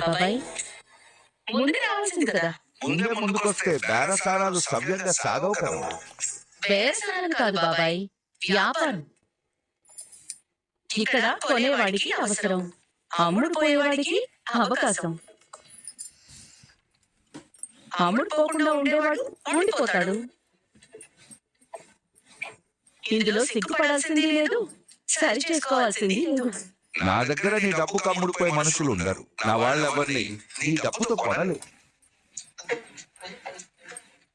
బాబాయ్? ముందుకు రావాల్సింది కదా. ముందే ముందుకొస్తే బేరసారాలు సవ్యంగా సాగవు కదా. బేరసారాలు కాదు బాబాయ్, వ్యాపారం. ఇక్కడ కొనేవాడికి అవసరం, అమ్ముడు పోయేవాడికి అవకాశం. అమ్ముడు పోకుండా ఉండేవాడు ఉండిపోతాడు. ఇందులో సిగ్గుపడాల్సింది లేదు, సరి చేసుకోవాల్సింది లేదు. నా దగ్గర నీ డబ్బు కమ్ముడిపోయే మనుషులు ఉండరు. నా వాళ్ళెవరిని నీ డబ్బుతో కొనలేదు.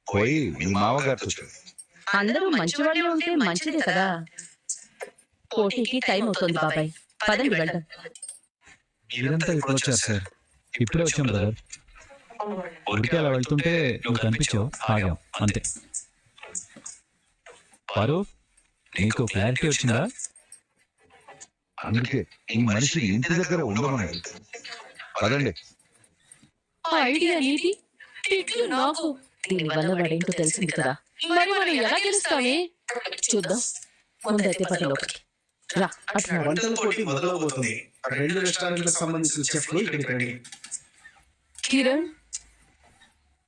పోయి మీ మామగారితో చెప్పు. అందరూ మంచివాళ్ళే ఉంటే మంచిదే కదా. పోటీకి టైం అవుతుంది బాబాయ్, పదండి వెళ్దాం. ఇదంతా ఇప్పుడు వచ్చారు సార్, ఇప్పుడే వచ్చాం బ్రదర్. ఊరికి అలా వెళ్తుంటే నువ్వు కనిపించావు, ఆగాం అంతే. పారు, నీకు క్లారిటీ వచ్చిందా? అందుకే ఈ మనిషి ఇంటి దగ్గర ఉండమని. పదండి. ఐడియా నీది, తిట్లు నాకు. దీనివల్ల వాడేంటో తెలిసింది కదా, మరి మనం ఎలా గెలుస్తామే చూద్దాం. ముందైతే పది లోపలికి రా. అట్లా వంటల పోటీ మొదలవబోతుంది. 2 రెస్టారెంట్లకు సంబంధించిన చెఫ్లు ఇక్కడికి రండి. కిరణ్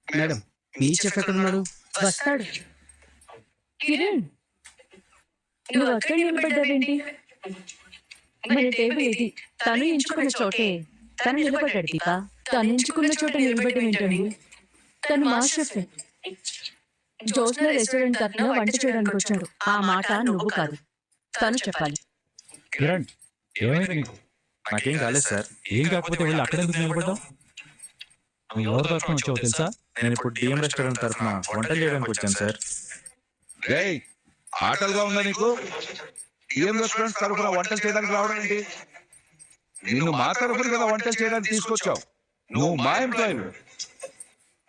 మేడం, మీ చెఫ్ ఎక్కడ ఉన్నాడు? వస్తాడు. కిరణ్, నువ్వు అక్కడ నిలబడ్డావేంటి? మన టేబుల్ ఇది, తను ఎంచుకున్న చోటే తను నిలబడ్డాడు. దీప, తను ఎంచుకున్న చోట నిలబడ్డం ఏంటండి? తను మా షెఫ్. జోష్న రెస్టారెంట్ తరఫున వంట చేయడానికి వచ్చాడు. ఆ మాట నువ్వు కాదు, తను చెప్పాలి. కిరణ్, ఏమైంది నీకు? నాకేం కాలేదు సార్. ఏం కాకపోతే వెళ్ళి అక్కడ ఎందుకు నిలబడ్డావు? నువ్వు ఎవరి తరఫున వచ్చావు తెలుసా? నేను ఇప్పుడు డిఎం రెస్టారెంట్ తరఫున వంటలు చేయడానికి వచ్చాను సార్. రేయ్, ఆటలుగా ఉందా నీకు? ఏం రెస్టారెంట్ తరఫున వంటలు చేయడానికి రావడం ఏంటి? నిన్ను మా తరఫున కదా వంటలు చేయడానికి తీసుకొచ్చావు. నువ్వు మా ఎంప్లాయీ,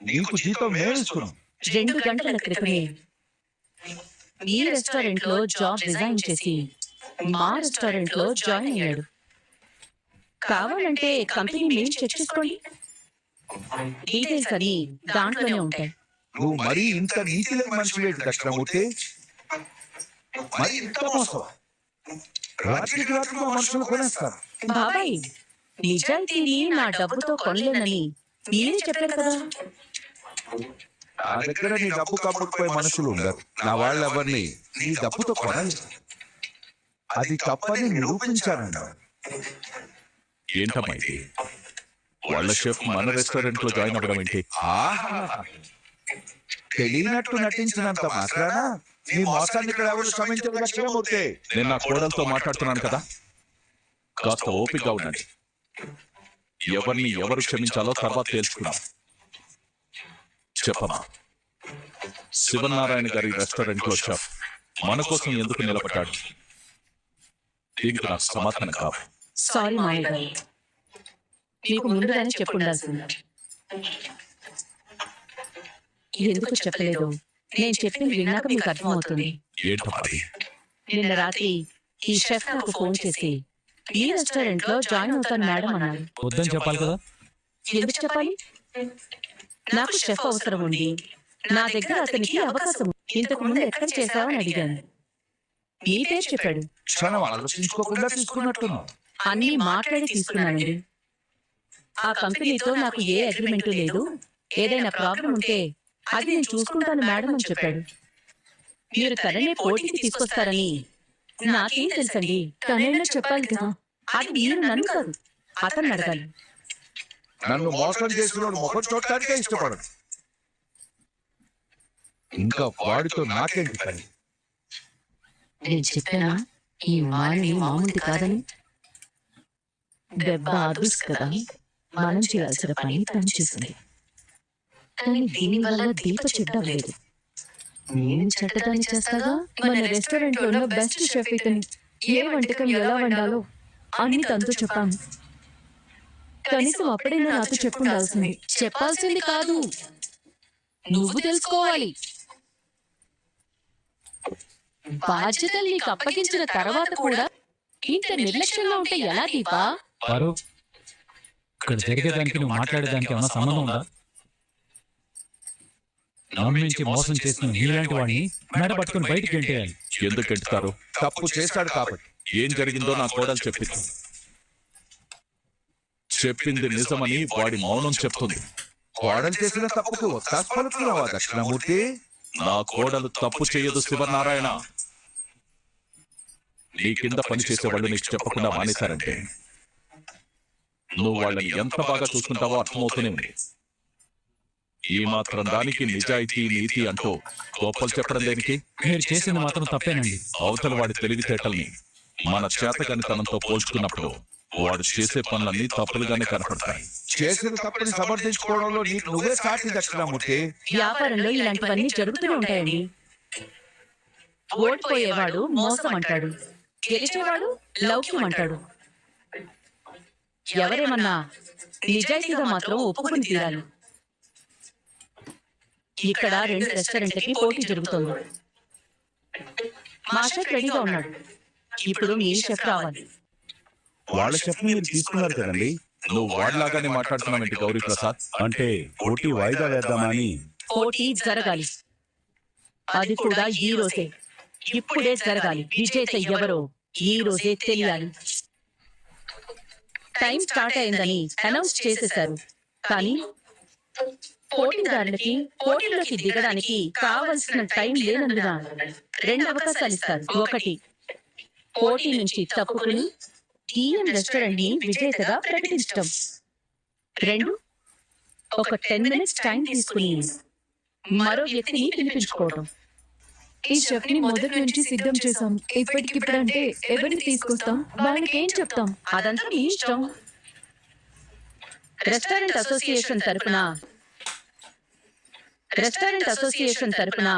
నీకు జీతం మేము ఇస్తున్నాం. 2 గంటల క్రితమే ఈ రెస్టారెంట్ లో జాబ్ రిజైన్ చేసి మా రెస్టారెంట్ లో జాయిన్ అయ్యాడు. కావాలంటే కంపెనీ మెయిల్ చెక్ చేసుకోండి, డీటెయిల్స్ అని దాంట్లోనే ఉంటాయి. నువ్వు మరీ ఇంత నీతి లేని మనిషి లేదు దక్షిణమూర్తి. మరి ఇంత మోసం రాత్రికి రాత్రి మనుషులు కొనేస్తారు. బాబాయ్, నిజాయితీని నా డబ్బుతో కొనలేనని మీరే చెప్పారు కదా. నా దగ్గర నీ డబ్బు కమ్ముడిపోయే మనుషులు ఉండరు. నా వాళ్ళెవరిని నీ డబ్బుతో కొనలేదు. అది తప్పని నిరూపించానంట. ఏంటమ్మా ఇది? వాళ్ళ షెఫ్ మన రెస్టారెంట్ లో జాయిన్ అవ్వడం ఏంటి? ఆహా, తెలియనట్టు నటించినంత మాత్రాన నీ మోసాన్ని ఇక్కడ ఎవరు శ్రమించదు దక్షిణమూర్తి. నేను నా కోడలతో మాట్లాడుతున్నాను కదా, కాస్త ఓపికగా ఉండండి. ఎవరిని ఎవరు క్షమించాలో తర్వాత తెలుసుకున్నాం. చెప్పమ్మా, శివనారాయణ గారి రెస్టారెంట్ లో షెఫ్ మన కోసం ఎందుకు నిలబడ్డాడు? దీనికి నాకు సమాధానం కావాలి. సారీ మాయ గారు, మీకు ముందుగానే చెప్పుండాల్సింది. ఎందుకు చెప్పలేదు? నేను చెప్పింది విన్నాక మీకు అర్థమవుతుంది. ఏంటమ్మా అది? నిన్న రాత్రి ఈ షెఫ్ నాకు ఫోన్ చేసి ఈ రెస్టారెంట్ లో జాయిన్ అవుతాను మేడం అన్నాడు. వద్దని చెప్పాలి కదా. ఎందుకు చెప్పాలి? నాకు షెఫ్ అవసరం ఉంది, నా దగ్గర అతనికి అవకాశం. ఇంతకు ముందు ఎక్కడ చేశావని అడిగాను. మీ పేరు చెప్పాడు. క్షణం ఆలోచించుకోకుండా తీసుకున్నట్టున్నావు. అన్ని మాట్లాడి తీసుకున్నానండి. ఆ కంపెనీతో నాకు ఏ అగ్రిమెంట్ లేదు. ఏదైనా ప్రాబ్లం ఉంటే అది నేను చూసుకుంటాను మేడం అని చెప్పాడు. మీరు తననే పోటీకి తీసుకొస్తారని నాకేం తెలుసండి? తనైనా చెప్పాలి కదా. అది మీరు నన్ను కాదు, అతన్ని అడగాలి. నన్ను మోసం చేసిన ముఖం చూడటానికే ఇష్టపడదు. ఇంకా వాడితో నాకేంటి పని? నేను చెప్పానా ఈ వాణి మామూలుది కాదని? దెబ్బ అదుసు కదా, మనం చేయాల్సిన పని తను చేసింది. కానీ దీనివల్ల దీప చెడ్డలేదు. నేను చెడ్డదాన్ని చేస్తాగా. మన రెస్టారెంట్ లో బెస్ట్ షెఫ్ ఇతని. ఏ వంటకం ఎలా వండాలో అన్ని తనతో చెప్పాను. కనీసం అప్పుడైనా నాతో చెప్పుండాల్సింది. చెప్పాల్సింది కాదు, నువ్వు తెలుసుకోవాలి. బాధ్యతలు నీకు అప్పగించిన తర్వాత కూడా ఇంత నిర్లక్ష్యంగా ఉంటే ఎలా దీపా? పారు, ఇక్కడ జరిగేదానికి నువ్వు మాట్లాడేదానికి ఏమైనా సంబంధం ఉందా? నమ్మించి మోసం చేసిన నీలాంటి వాడిని మెడ పట్టుకుని బయటికి గెంటేయాలి. ఎందుకు గెంటుతారు? తప్పు చేశాడు కాబట్టి. ఏం జరిగిందో నా కోడలు చెప్పింది. చెప్పింది నిజమని వాడి మౌనం చెప్తుంది. కోడలు చేసిన తప్పుకు ఒత్తాసు పలుకుతున్నావా దక్షిణామూర్తి? నా కోడలు తప్పు చేయదు శివనారాయణ. నీ కింద పనిచేసే వాళ్ళు నీకు చెప్పకుండా మానేశారంటే నువ్వు వాళ్ళని ఎంత బాగా చూసుకుంటావో అర్థమవుతూనే ఉంది. ఈ మాత్రం దానికి నిజాయితీ నీతి అంటూ గొప్పలు చెప్పడం దేనికి? మీరు చేసింది మాత్రం తప్పేనండి. అవతల వాడి తెలివితేటల్ని మన చేతకానితనంతో పోల్చుకున్నప్పుడు వాడు చేసే పనులన్నీ తప్పులుగానే కనపడతాయి. చేసిన తప్పుని సమర్థించుకోవడంలో నీకు నువ్వే సాటి దక్షిణామూర్తి. వ్యాపారంలో ఇలాంటివన్నీ జరుగుతూనే ఉంటాయండి. ఓడిపోయేవాడు మోసం అంటాడు, గెలిచేవాడు లౌక్యం అంటాడు. ఎవరేమన్నా నిజాయితీగా మాత్రం ఒప్పుకుని తీరాలి. ఇక్కడ 2 రెస్టారెంట్లకి పోటీ జరుగుతోంది. మా షెఫ్ రెడీగా ఉన్నాడు. ఇప్పుడు మీ షెఫ్ రావాలి. వాళ్ళ చెప్పని మీరు తీసుకున్నారు కదండి. నువ్వు వాడిలాగానే మాట్లాడుతున్నావేంటి గౌరీ ప్రసాద్? అంటే పోటీ వాయిదా వేద్దామని. పోటీ జరగాలి, అది కూడా ఈ రోజే, ఇప్పుడే జరగాలి. విజేత ఎవరో ఈ రోజే తెలియాలి. టైం స్టార్ట్ అయిందని అనౌన్స్ చేసేశారు, కానీ పోటీదారులకి పోటీలోకి దిగడానికి కావలసిన టైం లేనందున 2 అవకాశాలు ఇస్తారు. 1, పోటీ నుంచి తప్పుకుని ఈఎం రెస్టారెంట్ ని విజేతగా ప్రకటించడం. 2, ఒక 10 మినిట్స్ టైం తీసుకుని మరో వ్యక్తిని పిలిపించుకోవడం. ఈ షెఫ్ ని మొదటి నుంచి సిద్ధం చేశాం. ఇప్పటికిప్పుడంటే ఎవరిని తీసుకొస్తాం, వాళ్ళకి ఏం చెప్తాం? అదంతా మీ ఇష్టం. రెస్టారెంట్ అసోసియేషన్ తరపున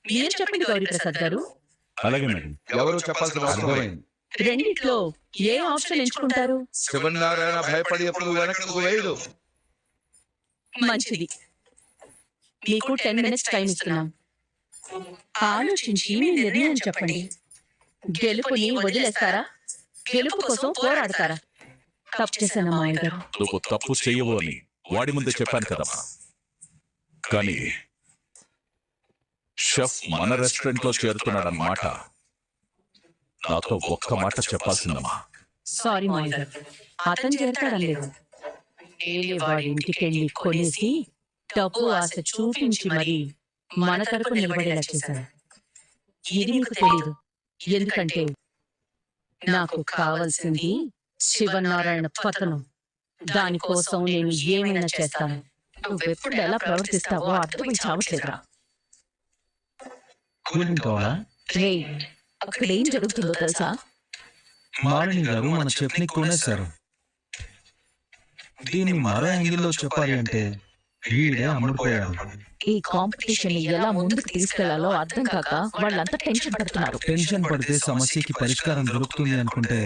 మీరు చెప్పండి గౌరీ ప్రసాద్ గారు. అలాగే మేడం. ఎవరు చెప్పాల్సిన అవసరం లేదు. రెండిట్లో ఏ ఆప్షన్ ఎంచుకుంటారు? శివనారాయణ భయపడి ఎప్పుడు వెనకకు వేయడు. మంచిది, మీకు 10 మినిట్స్ టైం ఇస్తున్నాం. ఆలోచించి మీ నిర్ణయం చెప్పండి. గెలుపుని వదిలేస్తారా, గెలుపు కోసం పోరాడతారా? తప్పు చేశాను మాయ గారు. నువ్వు తప్పు చెయ్యవు అని వాడి ముందే చెప్పాను కదమ్మా. కానీ షెఫ్ మన రెస్టారెంట్ లో చేరుతున్నాడన్నమాట నాతో ఒక్క మాట చెప్పాల్సిందమ్మా. సారీ మాయ గారు, అతను చేరతాడని లేదు. వాడి ఇంటికెళ్ళి కొనేసి డబ్బు ఆశ చూపించి మరి మన తరపు నిలబడేలా చేశారు. ఇది మీకు తెలీదు, ఎందుకంటే నాకు కావాల్సింది శివనారాయణ పతనం. దానికోసం నేను ఏమైనా చేస్తాను. నువ్వెప్పుడు ఎలా ప్రవర్తిస్తావో అర్థమై చావట్లేదురా. కూలింగ్ కావాలా? రే, అక్కడ ఏం జరుగుతుందో తెలుసా? మాలిని గారు మన చెఫ్ని కొనేశారు. దీన్ని మరో యాంగిల్లో చెప్పాలి అంటే వీడే అమ్ముడుపోయాడు. ఈ కాంపిటీషన్ ని ఎలా ముందుకు తీసుకెళ్లాలో అర్థం కాక వాళ్ళంతా టెన్షన్ పడుతున్నారు. టెన్షన్ పడితే సమస్యకి పరిష్కారం దొరుకుతుంది అనుకుంటే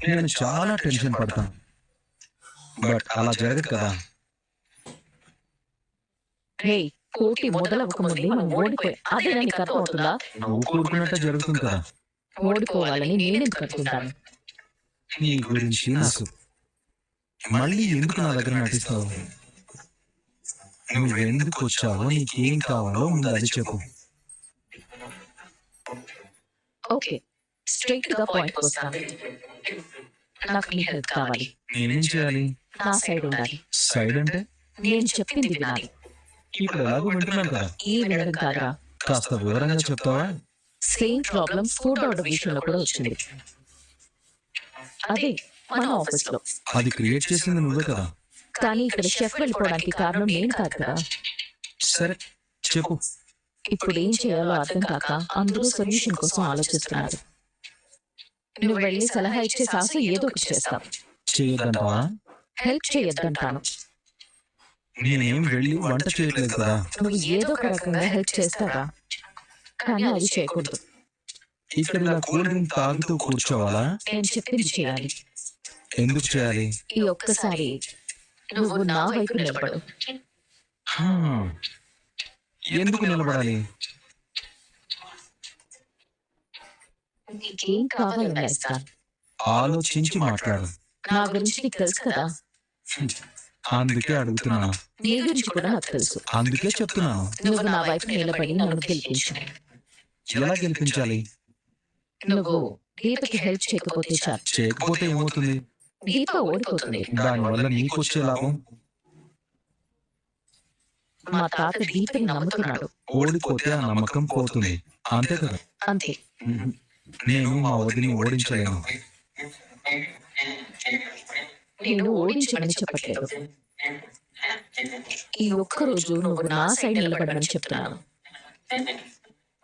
నేను చాలా టెన్షన్ పడతాను. బట్ అలా జరగదు కదా. రే, పోటీ మొదలవ్వకముందే మనం ఓడిపోయి అదే నీకు అర్థమవుతుందా? నువ్వు కోరుకున్నట్టే జరుగుతుంది కదా. ఓడిపోవాలని నేనెందుకు అనుకుంటాను? నీ గురించి నాకు మళ్ళీ ఎందుకు నా దగ్గర నటిస్తావు? నువ్వెందుకు వచ్చావో, నీకేం కావాలో ముందు అది చెప్పు. ఓకే, స్ట్రైట్ గా పాయింట్ వస్తాను. నాకు నీ హెల్ప్ కావాలి. నేనేం చేయాలి? నా సైడ్ ఉండాలి. సైడ్ అంటే? నేను చెప్పింది వినాలి. ఇప్పుడు ఎలాగో వింటున్నాను కదా. ఈ వినడం కాదురా, కాస్త వివరంగా చెప్తావా? సేమ్ ప్రాబ్లం ఫుడ్ ఆర్డర్ విషయంలో కూడా వచ్చింది. అదే మన ఆఫీస్ లో. అది క్రియేట్ చేసింది నువ్వే కదా. కానీ ఇక్కడ షెఫ్ వెళ్ళిపోవడానికి కారణం నేను కాదు కదా. సరే చెప్పు. ఇప్పుడు ఏం చేయాలో అర్థం కాక అందరూ సొల్యూషన్ కోసం ఆలోచిస్తున్నారు. నువ్వు వెళ్ళి సలహా ఇచ్చే సాసు ఏదో ఒకటి చేస్తావు. చేయొద్దంటావా? హెల్ప్ చేయొద్దంటాను. నేనేం వెళ్ళి వంట చేయట్లేదు కదా. నువ్వు ఏదో ఒక రకంగా హెల్ప్ చేస్తావా, కానీ అది చేయకూడదు. ఇక్కడ ఇలా కూల్ డ్రింక్ తాగుతూ కూర్చోవాలా? నేను చెప్పింది చేయాలి. ఎందుకు చేయాలి? ఈ ఒక్కసారి నువ్వు నా వైపు నిలబడు. ఎందుకు నిలబడాలి? నీకేం కావాలని ఇస్తాను. ఆలోచించి మాట్లాడు. నా గురించి నీకు తెలుసు కదా. అందుకే అడుగుతున్నాను. నీ గురించి కూడా నాకు తెలుసు. అందుకే చెప్తున్నాను. నువ్వు నా వైపు నిలబడి నన్ను గెలిపించు. ఎలా గెలిపించాలి? నువ్వు దీపకి హెల్ప్ చేయకపోతే చాలు. చేయకపోతే ఏమవుతుంది? దీప ఓడిపోతుంది. దానివల్ల నీకు వచ్చే లాభం? మా తాత దీపని నమ్ముతున్నాడు. ఓడిపోతే ఆ నమ్మకం పోతుంది, అంతే కదా? అంతే. నేను మా వదిని ఓడించలేను. నేను ఓడించమని చెప్పట్లేదు. ఈ ఒక్కరోజు నువ్వు నా సైడ్ నిలబడమని చెప్తున్నాను.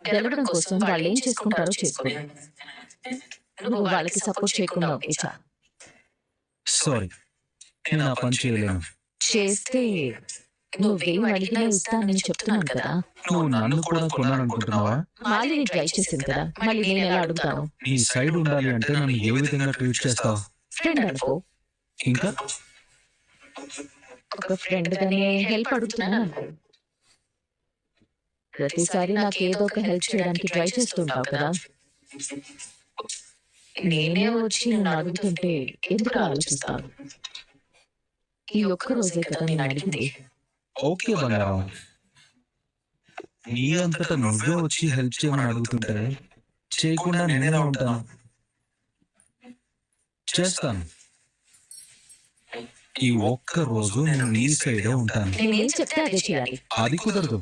గెలవడం కోసం వాళ్ళు ఏం చేసుకుంటారో చేసుకో. నువ్వు వాళ్ళకి సపోర్ట్ చేయకుండా ఒకేసా సారీ, నేను ఆ పని చేయలేను. చేస్తే నువ్వేం అడిగినా ఇస్తానని చెప్తున్నాను కదా. నువ్వు నన్ను కూడా కొనాలనుకుంటున్నావా? మాలిని ట్రై చేసింది కదా, మళ్ళీ నేను ఎలా అడుగుతాను? నీ సైడ్ ఉండాలి అంటే నన్ను ఏ విధంగా ట్రీట్ చేస్తావు? ఫ్రెండ్ అనుకో. ఇంకా ఒక ఫ్రెండ్ గానే హెల్ప్ అడుగుతున్నాను అనుకో. ప్రతిసారి నాకు ఏదో ఒక హెల్ప్ చేయడానికి ట్రై చేస్తుంటావు కదా. నేనే వచ్చి నన్ను అడుగుతుంటే ఎందుకు ఆలోచిస్తాను? ఈ ఒక్క రోజే కదా నేను అడిగింది. ఓకే బంగారం, నీ అంతటా నువ్వే వచ్చి హెల్ప్ చేయమని అడుగుతుంటే చేయకుండా నేనేలా ఉంటాను? చేస్తాను. ఈ ఒక్క రోజు నేను నీ సైడే ఉంటాను. నేనేం చెప్తే అదే చేయాలి. అది కుదరదు.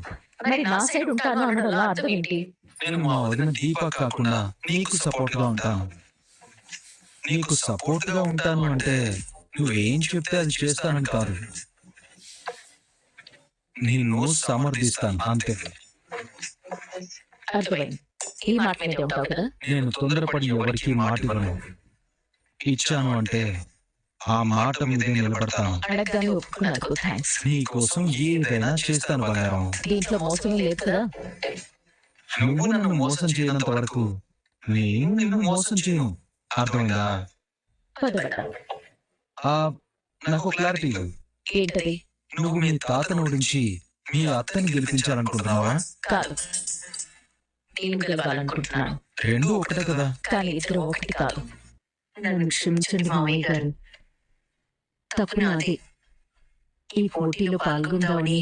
మరి నా సైడ్ ఉంటాను అనడంలో అర్థం ఏంటి? నేను మా వదిన దీప కాకుండా నీకు సపోర్ట్ గా ఉంటాను. నీకు సపోర్ట్ గా ఉంటాను అంటే నువ్వేం చెప్తే అది చేస్తానని కాదు, నిన్ను సమర్థిస్తాను అంతే. అర్థమైంది. ఈ మాట మీదే ఉంటావు కదా. నేను తొందరపడి ఎవరికి మాట ఇవ్వను. ఇచ్చాను అంటే ఆ మాట మీదే నిలబడతాను. అడగగానే ఒప్పుకున్నందుకు థ్యాంక్స్. నీ కోసం ఏదైనా చేస్తాను బంగారం. దీంట్లో మోసం లేదు కదా. నువ్వు నన్ను మోసం చేయనంత వరకు నేను నిన్ను మోసం చేయను, అర్థమైందా? పదవట. ఆ, నాకు క్లారిటీ లేదు. ఏంటది? నువ్వు మీ తాతను ఓడించి మీ అత్తని గెలిపించాలనుకుంటున్నావా? కాదు, నేను గెలవాలనుకుంటున్నాను. రెండు ఒకటే కదా. కానీ ఇద్దరు ఒకటి కాదు. నన్ను క్షమించండి మామయ్య గారు, తప్పు నాది. ఈ పోటీలో పాల్గొందామని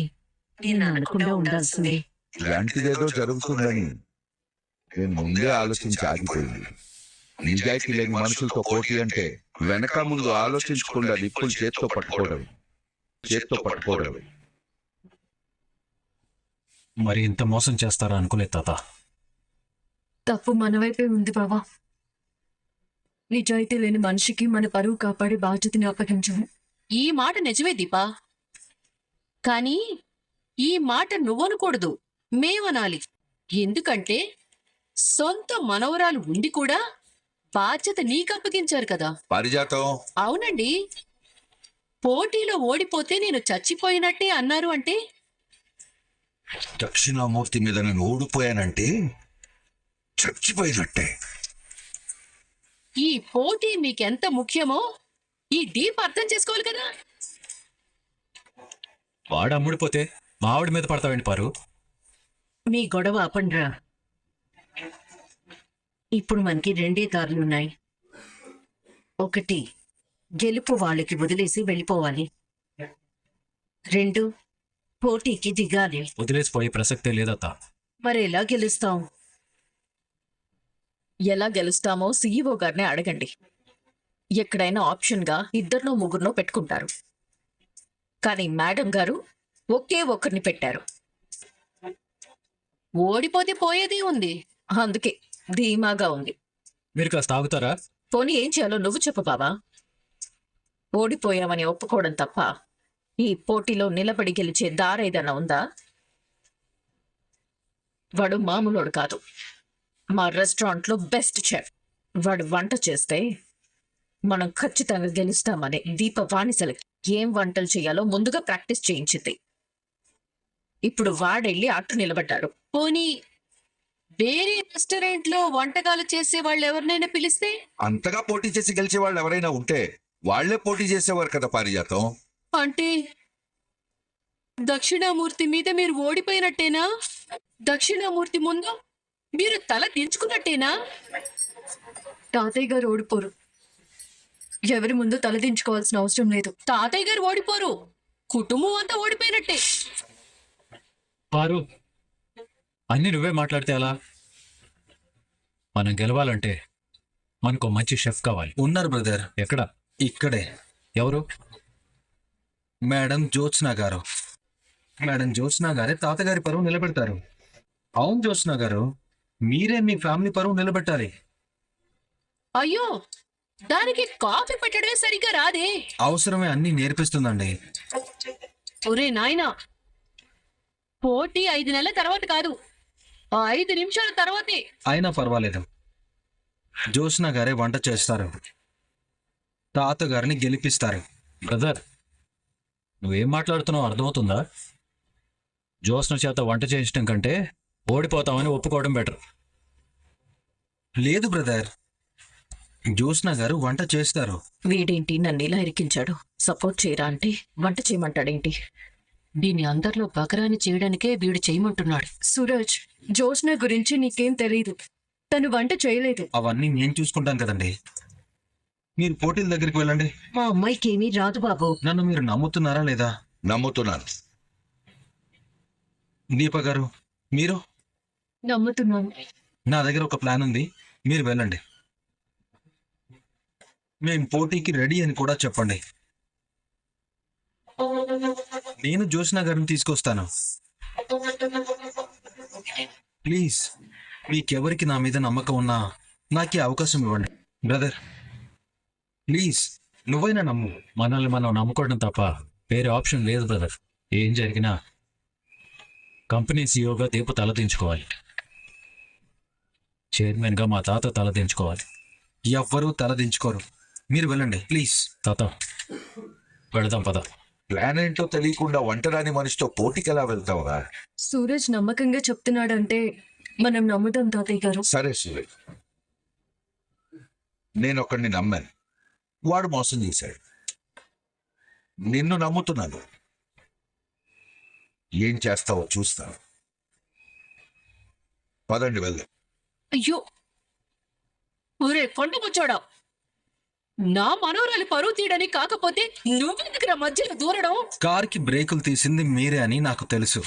నేను అనకుండా ఉండాల్సింది. ఇలాంటిదేదో జరుగుతుందని నేను ముందే ఆలోచించి ఆగిపోయింది. నిజాయితీ లేని మనుషులతో పోటీ అంటే వెనక ముందు ఆలోచించకుండా నిప్పులు చేత్తో పట్టుకోవడం. మరి ఇంత మోసం చేస్తారా అనుకోలేదు తాత. తప్పు మన వైపే ఉంది బావా. నిజాయితీ లేని మనిషికి మన పరువు కాపాడే బాధ్యతని అప్పగించము. ఈ మాట నిజమే దీపా, కానీ ఈ మాట నువ్వనకూడదు, మేమనాలి. ఎందుకంటే సొంత మనవరాలు ఉండి కూడా బాధ్యత నీకప్పగించారు కదా. పారిజాతం, అవునండి, పోటీలో ఓడిపోతే నేను చచ్చిపోయినట్టే అన్నారు అంటే దక్షిణామూర్తి మీద నేను ఓడిపోయానంటే చచ్చిపోయినట్టే. ఈ పోటీ మీకెంత ముఖ్యమో ఈ డీప్ అర్థం చేసుకోవాలి కదా. వాడు అమ్ముడిపోతే మావిడి మీద పడతావేంటి పారు? మీ గొడవ అపండ్రా. ఇప్పుడు మనకి రెండే దారులున్నాయి. ఒకటి, గెలుపు వాళ్ళకి వదిలేసి వెళ్ళిపోవాలి. రెండు, పోటీకి దిగాలి. వదిలేసిపోయే ప్రసక్తే లేదత్తా. మరి ఎలా గెలుస్తాం? ఎలా గెలుస్తామో సీఈఓ గారిని అడగండి. ఎక్కడైనా ఆప్షన్గా ఇద్దరినో ముగ్గురునో పెట్టుకుంటారు. కానీ మేడం గారు ఒకే ఒక్కరిని పెట్టారు. ఓడిపోతే పోయేదే ఉంది. అందుకే ధీమాగా ఉంది. మీరు కాస్త ఆగుతారా? పోనీ ఏం చేయాలో నువ్వు చెప్పు బావా. ఓడిపోయామని ఒప్పుకోవడం తప్ప ఈ పోటీలో నిలబడి గెలిచే దారేదన్నా ఉందా? వాడు మామూలోడు కాదు, మా రెస్టారెంట్లో బెస్ట్ చెఫ్. వాడు వంట చేస్తే మనం ఖచ్చితంగా గెలుస్తామని దీప బానిసలకి ఏం వంటలు చేయాలో ముందుగా ప్రాక్టీస్ చేయించింది. ఇప్పుడు వాడెళ్ళి అట్టు నిలబడ్డాడు. పోనీ వేరే రెస్టారెంట్ లో వంటకాలు చేసే వాళ్ళు ఎవరినైనా పిలిస్తే? అంతగా పోటీ చేసి గెలిచే వాళ్ళు ఎవరైనా ఉంటే వాళ్లే పోటీ చేసేవారు కదా పారిజాతం. అంటే దక్షిణామూర్తి మీద మీరు ఓడిపోయినట్టేనా? దక్షిణామూర్తి ముందు మీరు తల దించుకున్నట్టేనా? తాతయ్య గారు ఓడిపోరు. ఎవరి ముందు తలదించుకోవాల్సిన అవసరం లేదు. తాతయ్య గారు ఓడిపోరు, కుటుంబం అంతా ఓడిపోయినట్టే. పారు, అన్ని నువ్వే మాట్లాడితే ఎలా? మనం గెలవాలంటే మనకు మంచి షెఫ్ కావాలి. ఉన్నారు బ్రదర్. ఎక్కడ? ఇక్కడే. ఎవరు? మేడం జ్యోత్స్న గారు. మేడం జ్యోత్స్న గారే తాతగారి పరువు నిలబెడతారు. అవును జ్యోత్స్న గారు, మీరే మీ ఫ్యామిలీ పరువు నిలబెట్టాలి. అయ్యో, దానికి కాఫీ పెట్టడమే సరిగ్గా రాదే. అవసరమే అన్ని నేర్పిస్తుందండి. ఒరే నాయనా, పోటీ 5 నెలల తర్వాత కాదు, 5 నిమిషాల తర్వాతే. అయినా పర్వాలేదు, జ్యోత్స్న గారే వంట చేస్తారు, తాతగారిని గెలిపిస్తారు. బ్రదర్, నువ్వేం మాట్లాడుతున్నావు అర్థమవుతుందా? జ్యోత్స్న చేత వంట చేయించడం కంటే ఓడిపోతామని ఒప్పుకోవడం బెటర్. లేదు బ్రదర్, జ్యోత్స్న గారు వంట చేస్తారు. వీడేంటి నన్ను ఇలా ఇరికించాడు? సపోర్ట్ చేయరా అంటే వంట చేయమంటాడేంటి? దీన్ని అందరిలో బకరాని చేయడానికే వీడు చేయమంటున్నాడు. సూరజ్, జ్యోత్స్న గురించి నీకేం తెలీదు. తను వంట చేయలేదు. అవన్నీ నేను చూసుకుంటాను కదండి. మీరు పోటీల దగ్గరికి వెళ్ళండి. మా అమ్మాయికి ఏమీ రాదు బాబు. నన్ను మీరు నమ్ముతున్నారా లేదా? నమ్ముతున్నాను. దీప గారు, మీరు? నమ్ముతున్నాను. నా దగ్గర ఒక ప్లాన్ ఉంది, మీరు వెళ్ళండి. మేం పోటీకి రెడీ అని కూడా చెప్పండి. నేను జ్యోత్స్న గారిని తీసుకొస్తాను. ప్లీజ్, మీకెవరికి నా మీద నమ్మకం ఉన్నా నాకు ఈ అవకాశం ఇవ్వండి. బ్రదర్ ప్లీజ్, నువ్వైనా నమ్ము. మనల్ని మనం నమ్ముకోవడం తప్ప వేరే ఆప్షన్ లేదు బ్రదర్. ఏం జరిగినా కంపెనీ సీఈఓగా దీపు తలదించుకోవాలి, చైర్మన్గా మా తాత తలదించుకోవాలి. ఎవ్వరూ తలదించుకోరు. మీరు వెళ్ళండి ప్లీజ్. తాత, వెళదాం పద. ప్లాన్ ఏంటో తెలియకుండా ఒంటరాని మనిషితో పోటీకి ఎలా వెళ్తావురా? సూరజ్ నమ్మకంగా చెప్తున్నాడంటే మనం నమ్ముదాం తాతయ్య గారు. సరే సూరజ్, నేను ఒకడిని నమ్మాను, వాడు మోసం చేశాడు. నిన్ను నమ్ముతున్నాను, ఏం చేస్తావో చూస్తాను. పదండి వెళ్దాం. అయ్యో, ఒరే కొండముచ్చాడా, నా మనోరాలి పరువు తీయడానికి కాకపోతే నువ్వెందుకు నా మధ్యలో దూరడం? కార్కి బ్రేకులు తీసింది మీరే అని నాకు తెలుసు.